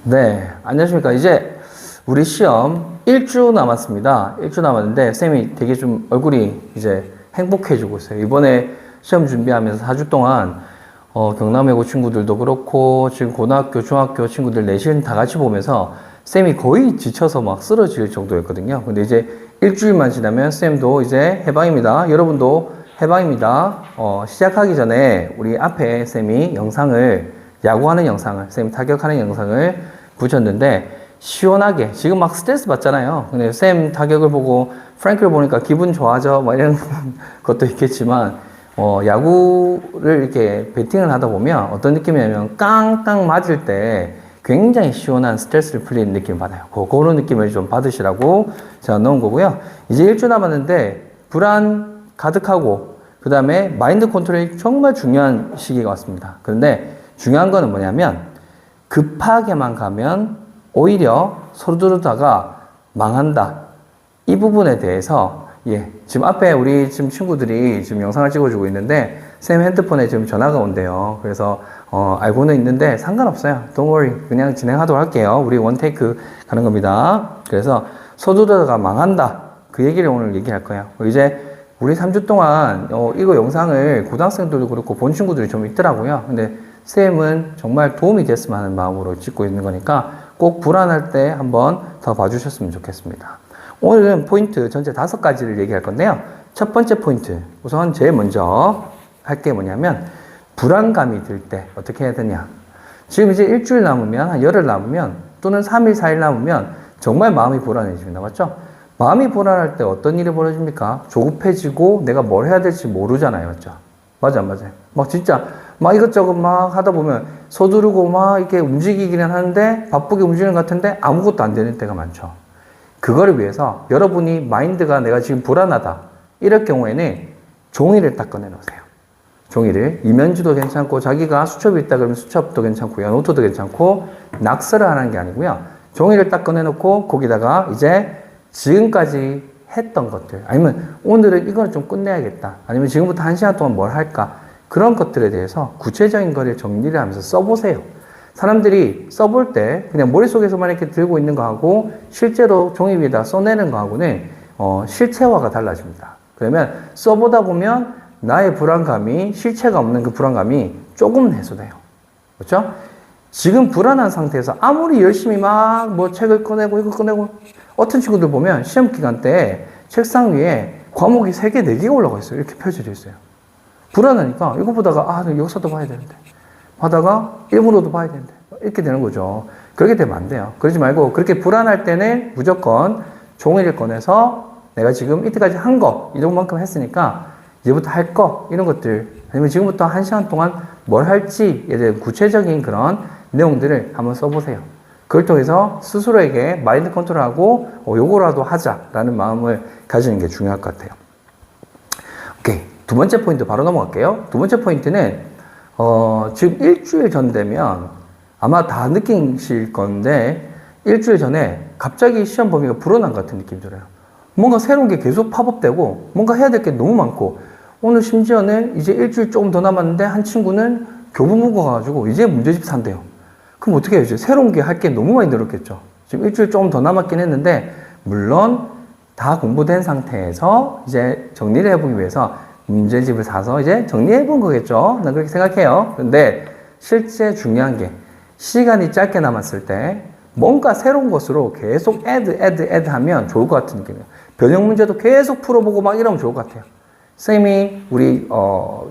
네, 안녕하십니까. 이제 우리 시험 1주 남았습니다. 1주 남았는데 쌤이 되게 좀 얼굴이 이제 행복해지고 있어요. 이번에 시험 준비하면서 4주 동안 경남외고 친구들도 그렇고 지금 고등학교, 중학교 친구들 내신 다 같이 보면서 쌤이 거의 지쳐서 막 쓰러질 정도였거든요. 근데 이제 일주일만 지나면 쌤도 이제 해방입니다. 여러분도 해방입니다. 시작하기 전에 우리 앞에 쌤이 영상을 야구하는 영상을, 쌤 타격하는 영상을 붙였는데, 시원하게, 지금 막 스트레스 받잖아요. 근데 쌤 타격을 보고, 프랭크를 보니까 기분 좋아져, 뭐 이런 것도 있겠지만, 야구를 이렇게 배팅을 하다 보면 어떤 느낌이냐면, 깡깡 맞을 때 굉장히 시원한 스트레스를 풀리는 느낌을 받아요. 그런 느낌을 좀 받으시라고 제가 넣은 거고요. 이제 1주 남았는데, 불안 가득하고, 그 다음에 마인드 컨트롤이 정말 중요한 시기가 왔습니다. 그런데, 중요한 거는 뭐냐면 급하게만 가면 오히려 서두르다가 망한다. 이 부분에 대해서 지금 앞에 우리 지금 친구들이 지금 영상을 찍어주고 있는데 쌤 핸드폰에 지금 전화가 온대요. 그래서 알고는 있는데 상관없어요. Don't worry. 그냥 진행하도록 할게요. 우리 원테이크 가는 겁니다. 그래서 서두르다가 망한다. 그 얘기를 오늘 얘기할 거예요. 이제 우리 3주 동안 이거 영상을 고등학생들도 그렇고 본 친구들이 좀 있더라고요. 근데 쌤은 정말 도움이 됐으면 하는 마음으로 찍고 있는 거니까 꼭 불안할 때 한번 더 봐주셨으면 좋겠습니다. 오늘은 포인트 전체 5가지를 얘기할 건데요. 첫 번째 포인트, 우선 제일 먼저 할 게 뭐냐면 불안감이 들 때 어떻게 해야 되냐. 지금 이제 일주일 남으면, 한 열흘 남으면 또는 3일, 4일 남으면 정말 마음이 불안해집니다. 맞죠? 마음이 불안할 때 어떤 일이 벌어집니까? 조급해지고 내가 뭘 해야 될지 모르잖아요. 맞죠? 맞아, 맞아요. 막 진짜 막 이것저것 막 하다 보면 서두르고 막 이렇게 움직이기는 하는데 바쁘게 움직이는 것 같은데 아무것도 안 되는 때가 많죠. 그거를 위해서 여러분이 마인드가 내가 지금 불안하다 이럴 경우에는 종이를 딱 꺼내 놓으세요. 종이를 이면지도 괜찮고 자기가 수첩이 있다 그러면 수첩도 괜찮고요. 노트도 괜찮고 낙서를 하는 게 아니고요. 종이를 딱 꺼내 놓고 거기다가 이제 지금까지 했던 것들 아니면 오늘은 이걸 좀 끝내야겠다 아니면 지금부터 1시간 동안 뭘 할까 그런 것들에 대해서 구체적인 거를 정리를 하면서 써보세요. 사람들이 써볼 때 그냥 머릿속에서만 이렇게 들고 있는 거하고 실제로 종이 위에다 써내는 거하고는 실체화가 달라집니다. 그러면 써보다 보면 나의 불안감이 실체가 없는 그 불안감이 조금 해소돼요. 그렇죠? 지금 불안한 상태에서 아무리 열심히 막 뭐 책을 꺼내고 이거 꺼내고 어떤 친구들 보면 시험 기간 때 책상 위에 과목이 3개, 4개가 올라가 있어요. 이렇게 펼쳐져 있어요. 불안하니까 이거 보다가 여기서도 봐야 되는데 하다가 일본어도 봐야 되는데 이렇게 되는 거죠. 그렇게 되면 안 돼요. 그러지 말고 그렇게 불안할 때는 무조건 종이를 꺼내서 내가 지금 이때까지 한 거 이 정도만큼 했으니까 이제부터 할 거 이런 것들 아니면 지금부터 1시간 동안 뭘 할지에 대한 구체적인 그런 내용들을 한번 써보세요. 그걸 통해서 스스로에게 마인드 컨트롤하고 요거라도 하자라는 마음을 가지는 게 중요할 것 같아요. 오케이. 두 번째 포인트 바로 넘어갈게요. 두 번째 포인트는 지금 일주일 전 되면 아마 다 느끼실 건데 일주일 전에 갑자기 시험 범위가 불어난 것 같은 느낌이 들어요. 뭔가 새로운 게 계속 팝업되고 뭔가 해야 될 게 너무 많고 오늘 심지어는 이제 일주일 조금 더 남았는데 한 친구는 교보문고 가가지고 이제 문제집 산대요. 그럼 어떻게 해야지? 새로운 게 할 게 너무 많이 늘었겠죠. 지금 일주일 조금 더 남았긴 했는데 물론 다 공부된 상태에서 이제 정리를 해보기 위해서 문제집을 사서 이제 정리해 본 거겠죠. 난 그렇게 생각해요. 근데 실제 중요한 게 시간이 짧게 남았을 때 뭔가 새로운 것으로 계속 add 하면 좋을 것 같은 느낌이에요. 변형 문제도 계속 풀어보고 막 이러면 좋을 것 같아요. 쌤이 우리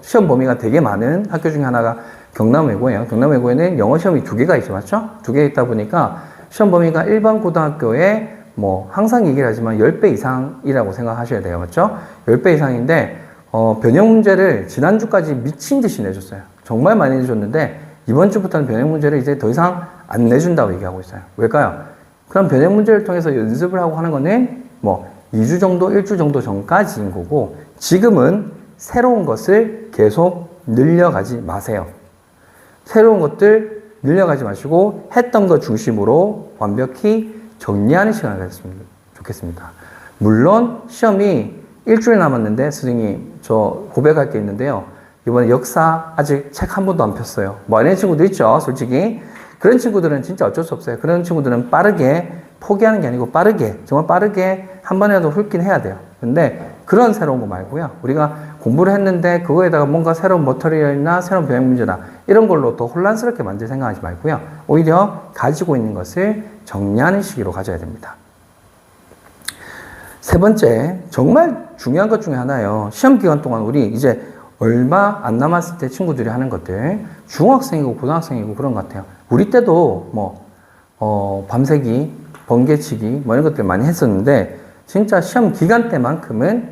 시험 범위가 되게 많은 학교 중에 하나가 경남외고예요. 경남외고에는 영어 시험이 2개가 있죠. 맞죠? 2개 있다 보니까 시험 범위가 일반 고등학교에 뭐 항상 얘기를 하지만 10배 이상이라고 생각하셔야 돼요. 맞죠? 10배 이상인데 변형 문제를 지난주까지 미친 듯이 내줬어요. 정말 많이 내줬는데 이번 주부터는 변형 문제를 이제 더 이상 안 내준다고 얘기하고 있어요. 왜일까요? 그럼 변형 문제를 통해서 연습을 하고 하는 거는 뭐 2주 정도, 1주 정도 전까지인 거고, 지금은 새로운 것을 계속 늘려가지 마세요. 새로운 것들 늘려가지 마시고 했던 것 중심으로 완벽히 정리하는 시간을 가졌으면 좋겠습니다. 물론 시험이 일주일 남았는데 선생님 저 고백할 게 있는데요. 이번에 역사 아직 책 한 번도 안 폈어요. 뭐 이런 친구들 있죠, 솔직히. 그런 친구들은 진짜 어쩔 수 없어요. 그런 친구들은 빠르게 포기하는 게 아니고 빠르게, 정말 빠르게 한 번이라도 훑긴 해야 돼요. 근데 그런 새로운 거 말고요. 우리가 공부를 했는데 그거에다가 뭔가 새로운 머터리얼이나 새로운 변형 문제나 이런 걸로 또 혼란스럽게 만들 생각하지 말고요. 오히려 가지고 있는 것을 정리하는 시기로 가져야 됩니다. 세 번째, 정말 중요한 것 중에 하나예요. 시험 기간 동안 우리 이제 얼마 안 남았을 때 친구들이 하는 것들, 중학생이고 고등학생이고 그런 것 같아요. 우리 때도 밤새기, 번개치기 뭐 이런 것들 많이 했었는데 진짜 시험 기간 때만큼은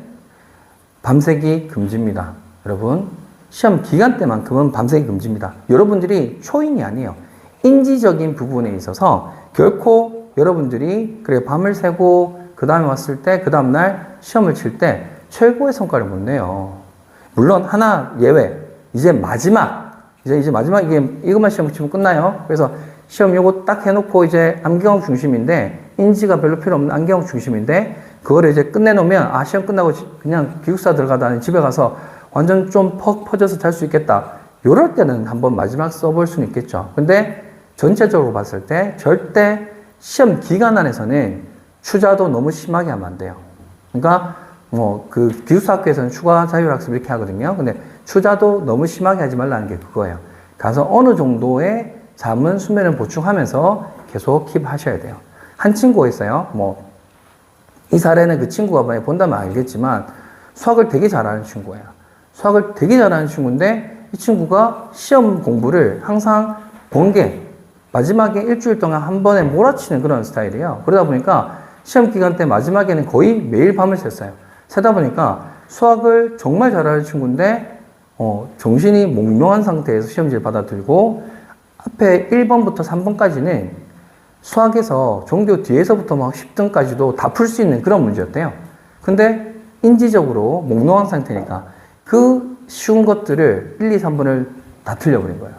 밤새기 금지입니다. 여러분, 시험 기간 때만큼은 밤새기 금지입니다. 여러분들이 초인이 아니에요. 인지적인 부분에 있어서 결코 여러분들이 그래 밤을 새고 그 다음에 왔을 때 그 다음날 시험을 칠 때 최고의 성과를 못 내요. 물론 하나 예외, 이제 마지막 이것만 시험 치면 끝나요. 그래서 시험 요거 딱 해놓고 이제 암기형 중심인데 인지가 별로 필요 없는 암기형 중심인데 그거를 이제 끝내놓으면 시험 끝나고 그냥 기숙사 들어가다 집에 가서 완전 좀 퍽 퍼져서 잘 수 있겠다. 요럴 때는 한번 마지막 써볼 수는 있겠죠. 근데 전체적으로 봤을 때 절대 시험 기간 안에서는 추자도 너무 심하게 하면 안 돼요. 그러니까 그 기숙사 학교에서는 추가 자율학습 이렇게 하거든요. 근데 추자도 너무 심하게 하지 말라는 게 그거예요. 가서 어느 정도의 잠은 수면을 보충하면서 계속 킵하셔야 돼요. 한 친구가 있어요. 이 사례는 그 친구가 만약 본다면 알겠지만 수학을 되게 잘하는 친구예요. 수학을 되게 잘하는 친구인데 이 친구가 시험 공부를 항상 번개, 마지막에 일주일 동안 한 번에 몰아치는 그런 스타일이에요. 그러다 보니까 시험 기간 때 마지막에는 거의 매일 밤을 샜어요. 세다 보니까 수학을 정말 잘하는 친구인데 정신이 몽롱한 상태에서 시험지를 받아들고 앞에 1번부터 3번까지는 수학에서 종교 뒤에서부터 막 10등까지도 다 풀 수 있는 그런 문제였대요. 근데 인지적으로 몽롱한 상태니까 그 쉬운 것들을 1, 2, 3번을 다 틀려버린 거예요.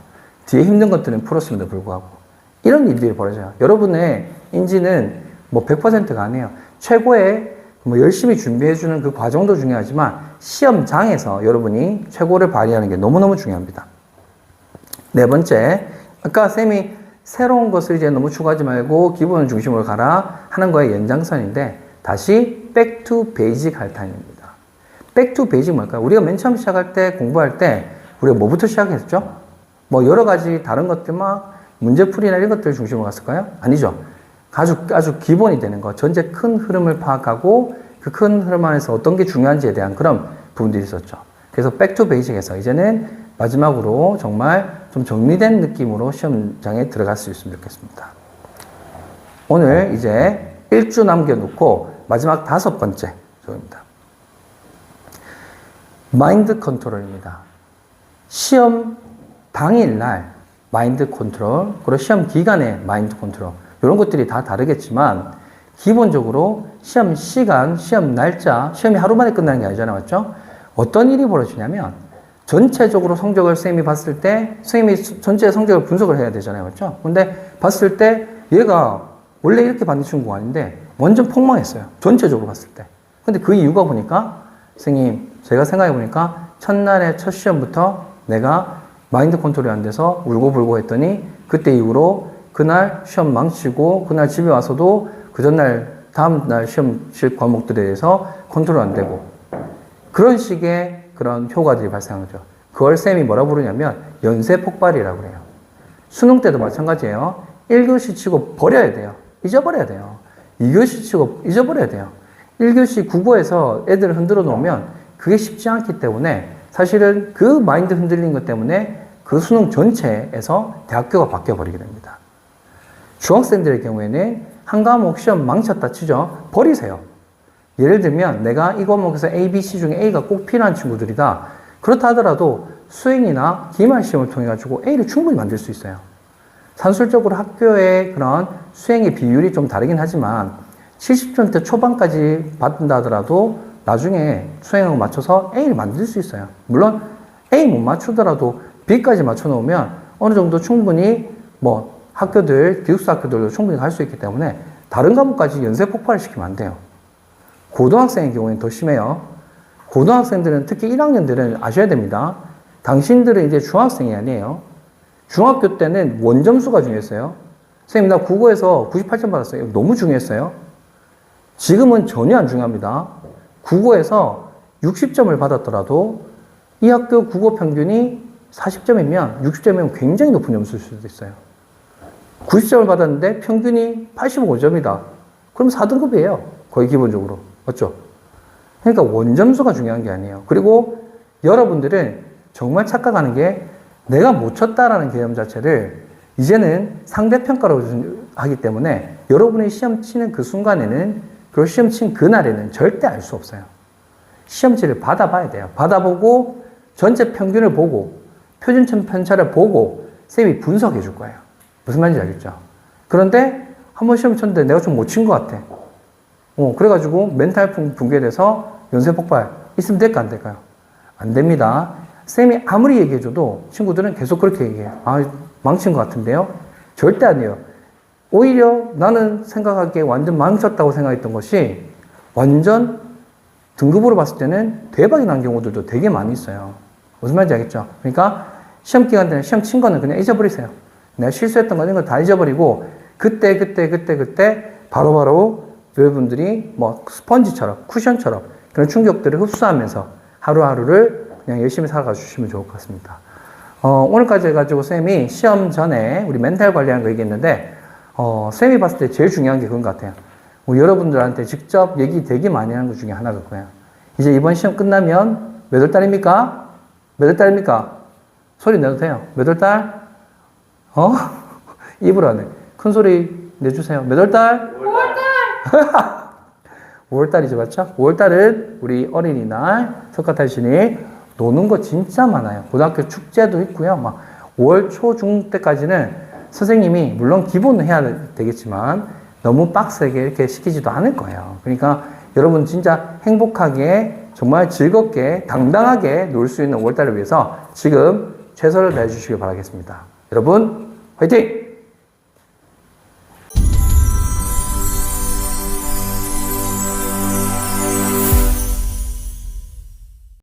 뒤에 힘든 것들은 풀었음에도 불구하고. 이런 일들이 벌어져요. 여러분의 인지는 100%가 아니에요. 최고의 열심히 준비해주는 그 과정도 중요하지만 시험장에서 여러분이 최고를 발휘하는 게 너무너무 중요합니다. 네 번째, 아까 쌤이 새로운 것을 이제 너무 추구하지 말고 기본을 중심으로 가라 하는 거의 연장선인데 다시 back to basic 할 타임입니다. back to basic 뭘까요? 우리가 맨 처음 시작할 때 공부할 때 우리가 뭐부터 시작했죠? 여러 가지 다른 것들 문제풀이나 이런 것들 중심으로 갔을까요? 아니죠. 아주 기본이 되는 거. 전체 큰 흐름을 파악하고 그 큰 흐름 안에서 어떤 게 중요한지에 대한 그런 부분들이 있었죠. 그래서 back to basic에서 이제는 마지막으로 정말 좀 정리된 느낌으로 시험장에 들어갈 수 있으면 좋겠습니다. 오늘 이제 1주 남겨놓고 마지막 5번째 조입니다. 마인드 컨트롤입니다. 시험 당일날 마인드 컨트롤, 그리고 시험 기간에 마인드 컨트롤 이런 것들이 다 다르겠지만 기본적으로 시험 시간, 시험 날짜, 시험이 하루 만에 끝나는 게 아니잖아요. 맞죠? 어떤 일이 벌어지냐면 전체적으로 성적을 쌤이 봤을 때 선생님이 전체 성적을 분석을 해야 되잖아요. 맞죠? 근데 봤을 때 얘가 원래 이렇게 받는 친구가 아닌데 완전 폭망했어요. 전체적으로 봤을 때. 근데 그 이유가 보니까 선생님 제가 생각해 보니까 첫날에 첫 시험부터 내가 마인드 컨트롤이 안 돼서 울고불고 했더니 그때 이후로 그날 시험 망치고 그날 집에 와서도 그 전날 다음날 시험칠 과목들에 대해서 컨트롤 안 되고 그런 식의 그런 효과들이 발생하죠. 그걸 쌤이 뭐라 부르냐면 연쇄 폭발이라고 그래요. 수능 때도 마찬가지예요. 1교시 치고 버려야 돼요. 잊어버려야 돼요. 2교시 치고 잊어버려야 돼요. 1교시 국어에서 애들을 흔들어 놓으면 그게 쉽지 않기 때문에 사실은 그 마인드 흔들린 것 때문에 그 수능 전체에서 대학교가 바뀌어버리게 됩니다. 중학생들의 경우에는 한 과목 시험 망쳤다 치죠. 버리세요. 예를 들면 내가 이 과목에서 A, B, C 중에 A가 꼭 필요한 친구들이다. 그렇다 하더라도 수행이나 기말 시험을 통해 가지고 A를 충분히 만들 수 있어요. 산술적으로 학교의 그런 수행의 비율이 좀 다르긴 하지만 70점대 초반까지 받는다 하더라도 나중에 수행하고 맞춰서 A를 만들 수 있어요. 물론 A 못 맞추더라도 B까지 맞춰 놓으면 어느 정도 충분히 뭐 학교들, 기숙사 학교들도 충분히 갈 수 있기 때문에 다른 과목까지 연쇄 폭발을 시키면 안 돼요. 고등학생의 경우에는 더 심해요. 고등학생들은 특히 1학년들은 아셔야 됩니다. 당신들은 이제 중학생이 아니에요. 중학교 때는 원점수가 중요했어요. 선생님, 나 국어에서 98점 받았어요. 너무 중요했어요. 지금은 전혀 안 중요합니다. 국어에서 60점을 받았더라도 이 학교 국어 평균이 40점이면 60점이면 굉장히 높은 점수일 수도 있어요. 90점을 받았는데 평균이 85점이다. 그럼 4등급이에요. 거의 기본적으로. 맞죠? 그러니까 원점수가 중요한 게 아니에요. 그리고 여러분들은 정말 착각하는 게 내가 못 쳤다라는 개념 자체를 이제는 상대평가로 하기 때문에 여러분이 시험 치는 그 순간에는 그리고 시험 친 그날에는 절대 알 수 없어요. 시험지를 받아봐야 돼요. 받아보고 전체 평균을 보고 표준점 편차를 보고 쌤이 분석해 줄 거예요. 무슨 말인지 알겠죠? 그런데 한번 시험 쳤는데 내가 좀 못 친 것 같아. 그래가지고 멘탈 붕괴돼서 연쇄 폭발 있으면 될까 안 될까요? 안 됩니다. 쌤이 아무리 얘기해줘도 친구들은 계속 그렇게 얘기해요. 아, 망친 것 같은데요? 절대 아니에요. 오히려 나는 생각하기에 완전 망쳤다고 생각했던 것이 완전 등급으로 봤을 때는 대박이 난 경우들도 되게 많이 있어요. 무슨 말인지 알겠죠? 그러니까 시험 기간 때는 시험 친 거는 그냥 잊어버리세요. 내가 실수했던 거 이런 거 다 잊어버리고 그때 바로바로 여러분들이 뭐 스펀지처럼 쿠션처럼 그런 충격들을 흡수하면서 하루하루를 그냥 열심히 살아가 주시면 좋을 것 같습니다. 오늘까지 해가지고 쌤이 시험 전에 우리 멘탈 관리하는 거 얘기했는데 쌤이 봤을 때 제일 중요한 게 그건 것 같아요. 여러분들한테 직접 얘기 되게 많이 하는 것 중에 하나가 그거예요. 이제 이번 시험 끝나면 몇 월 달입니까? 몇 월 달입니까? 소리 내도 돼요. 몇 월 달? 입으로 하네. 큰 소리 내주세요. 몇 월 달? 5월달! 5월달이죠, 맞죠? 5월달은 우리 어린이날, 석가탄신일 노는 거 진짜 많아요. 고등학교 축제도 있고요. 막 5월 초, 중 때까지는 선생님이 물론 기본은 해야 되겠지만 너무 빡세게 이렇게 시키지도 않을 거예요. 그러니까 여러분 진짜 행복하게 정말 즐겁게 당당하게 놀 수 있는 5월달을 위해서 지금 최선을 다해 주시길 바라겠습니다. 여러분 화이팅!